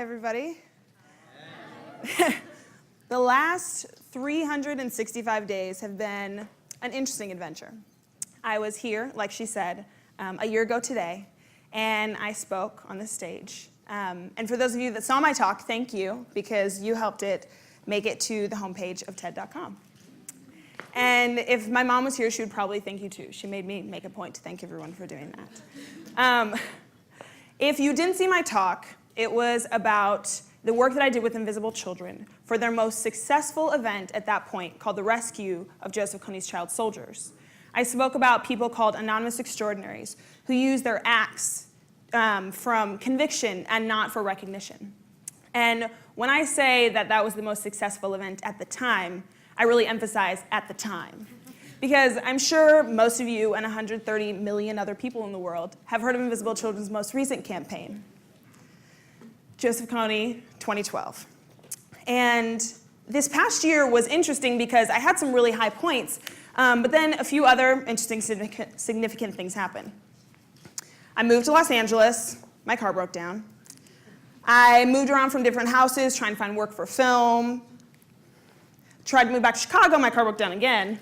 everybody. The last 365 days have been an interesting adventure. I was here, like she said, a year ago today, and I spoke on the stage. And for those of you that saw my talk, thank you, because you helped it make it to the homepage of TED.com. And if my mom was here, she would probably thank you too. She made me make a point to thank everyone for doing that. If you didn't see my talk, it was about the work that I did with Invisible Children for their most successful event at that point, called the Rescue of Joseph Kony's Child Soldiers. I spoke about people called anonymous extraordinaries who use their acts from conviction and not for recognition. And when I say that that was the most successful event at the time, I really emphasize at the time. Because I'm sure most of you and 130 million other people in the world have heard of Invisible Children's most recent campaign, Joseph Kony 2012. And this past year was interesting because I had some really high points, but then a few other interesting significant things happened. I moved to Los Angeles, my car broke down. I moved around from different houses trying to find work for film. Tried to move back to Chicago, my car broke down again.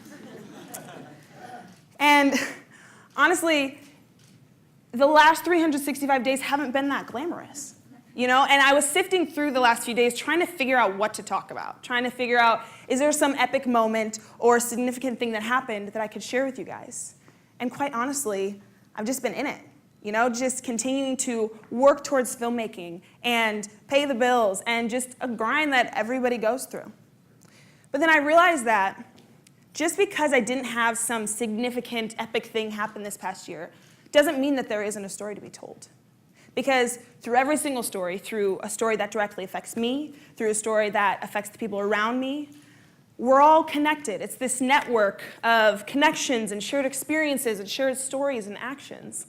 And honestly, the last 365 days haven't been that glamorous, you know? And I was sifting through the last few days trying to figure out what to talk about, trying to figure out, is there some epic moment or significant thing that happened that I could share with you guys? And quite honestly, I've just been in it, you know, just continuing to work towards filmmaking and pay the bills and just a grind that everybody goes through. But then I realized that just because I didn't have some significant epic thing happen this past year doesn't mean that there isn't a story to be told. Because through every single story, through a story that directly affects me, through a story that affects the people around me, we're all connected. It's this network of connections and shared experiences and shared stories and actions.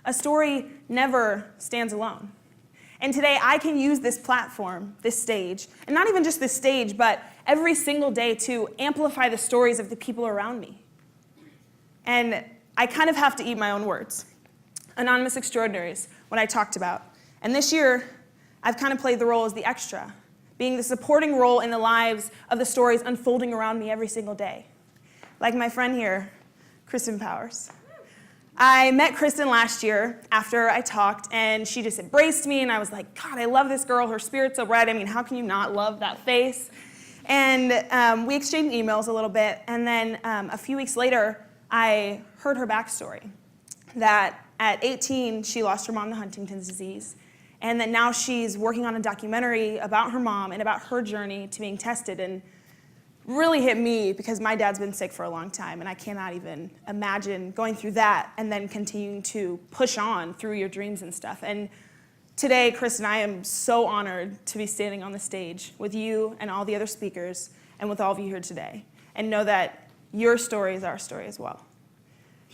A story never stands alone. And today I can use this platform, this stage, and not even just this stage, but every single day to amplify the stories of the people around me. And I kind of have to eat my own words. Anonymous extraordinaries, what I talked about. And this year, I've kind of played the role as the extra, being the supporting role in the lives of the stories unfolding around me every single day. Like my friend here, Kristen Powers. I met Kristen last year after I talked, and she just embraced me, and I was like, God, I love this girl. Her spirit's so bright. I mean, how can you not love that face? And we exchanged emails a little bit, and then a few weeks later, I heard her backstory, that at 18, she lost her mom to Huntington's disease, and that now she's working on a documentary about her mom and about her journey to being tested, and really hit me because my dad's been sick for a long time, and I cannot even imagine going through that and then continuing to push on through your dreams and stuff. And today, Chris and I am so honored to be standing on the stage with you and all the other speakers and with all of you here today, and know that your story is our story as well.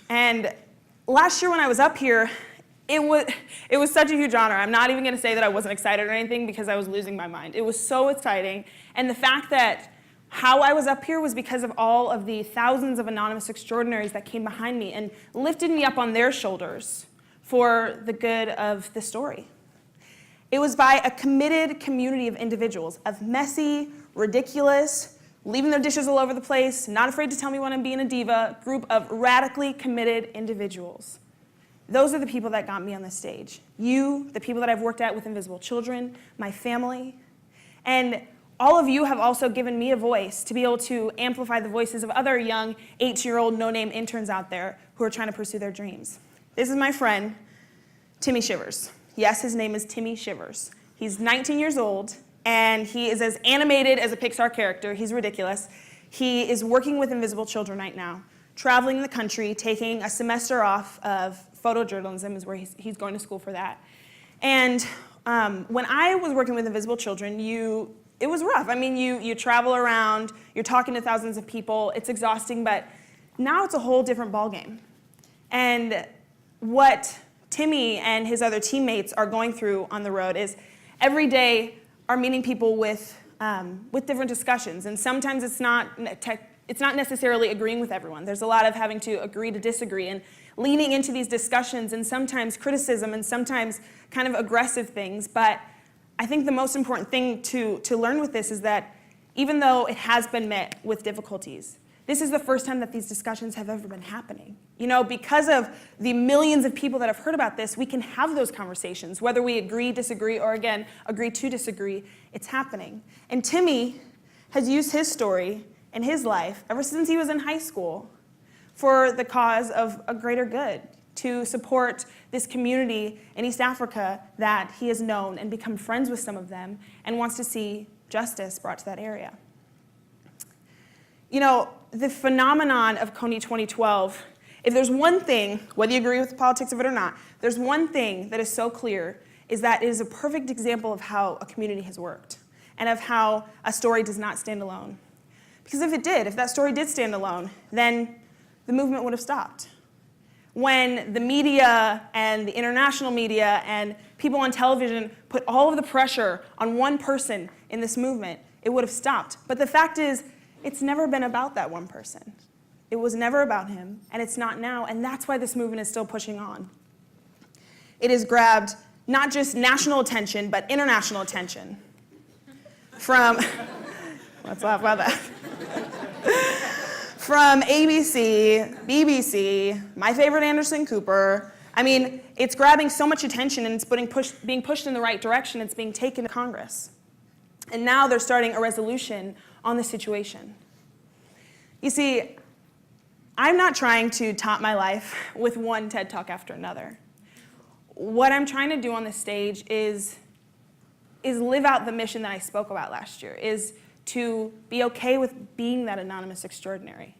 And last year when I was up here, it was such a huge honor. I'm not even going to say that I wasn't excited or anything because I was losing my mind. It was so exciting, and the fact that how I was up here was because of all of the thousands of anonymous extraordinaries that came behind me and lifted me up on their shoulders for the good of the story. It was by a committed community of individuals, of messy, ridiculous, leaving their dishes all over the place, not afraid to tell me when I'm being a diva, group of radically committed individuals. Those are the people that got me on the stage. You, the people that I've worked at with Invisible Children, my family, and all of you have also given me a voice to be able to amplify the voices of other young 18-year-old no-name interns out there who are trying to pursue their dreams. This is my friend, Timmy Shivers. Yes, his name is Timmy Shivers. He's 19 years old, and he is as animated as a Pixar character. He's ridiculous. He is working with Invisible Children right now, traveling the country, taking a semester off of photojournalism is where he's going to school for that. And when I was working with Invisible Children, it was rough. I mean, you travel around, you're talking to thousands of people, it's exhausting, but now it's a whole different ballgame. And what Timmy and his other teammates are going through on the road is every day are meeting people with different discussions, and sometimes it's not necessarily agreeing with everyone. There's a lot of having to agree to disagree and leaning into these discussions, and sometimes criticism and sometimes kind of aggressive things, but I think the most important thing to learn with this is that even though it has been met with difficulties, this is the first time that these discussions have ever been happening. You know, because of the millions of people that have heard about this, we can have those conversations. Whether we agree, disagree, or again, agree to disagree, it's happening. And Timmy has used his story and his life ever since he was in high school for the cause of a greater good, to support this community in East Africa that he has known and become friends with some of them and wants to see justice brought to that area. You know, the phenomenon of Kony 2012, if there's one thing, whether you agree with the politics of it or not, there's one thing that is so clear, is that it is a perfect example of how a community has worked and of how a story does not stand alone. Because if it did, if that story did stand alone, then the movement would have stopped. When the media and the international media and people on television put all of the pressure on one person in this movement, it would have stopped. But the fact is, it's never been about that one person. It was never about him, and it's not now, and that's why this movement is still pushing on. It has grabbed not just national attention, but international attention. From, let's laugh about that. From ABC, BBC, my favorite Anderson Cooper. I mean, it's grabbing so much attention and it's being pushed in the right direction. It's being taken to Congress. And now they're starting a resolution on the situation. You see, I'm not trying to top my life with one TED Talk after another. What I'm trying to do on this stage is live out the mission that I spoke about last year, is to be okay with being that anonymous extraordinary,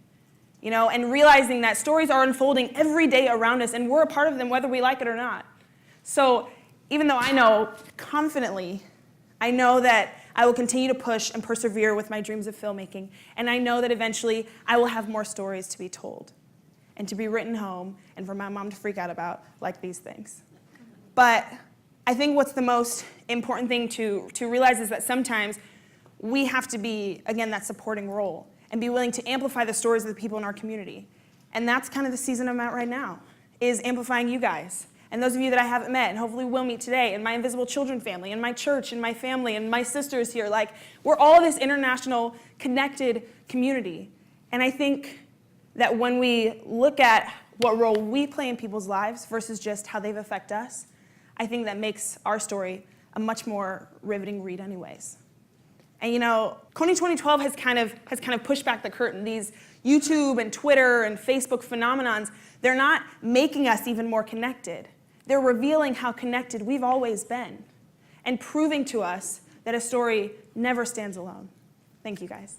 you know, and realizing that stories are unfolding every day around us and we're a part of them whether we like it or not. So even though I know confidently, I know that I will continue to push and persevere with my dreams of filmmaking, and I know that eventually I will have more stories to be told and to be written home and for my mom to freak out about, like these things. But I think what's the most important thing to realize is that sometimes we have to be, again, that supporting role and be willing to amplify the stories of the people in our community. And that's kind of the season I'm at right now, is amplifying you guys. And those of you that I haven't met and hopefully will meet today, and my Invisible Children family, and my church, and my family, and my sisters here, like, we're all this international, connected community. And I think that when we look at what role we play in people's lives versus just how they've affected us, I think that makes our story a much more riveting read anyways. And you know, Kony 2012 has kind of pushed back the curtain. These YouTube and Twitter and Facebook phenomenons, they're not making us even more connected. They're revealing how connected we've always been and proving to us that a story never stands alone. Thank you, guys.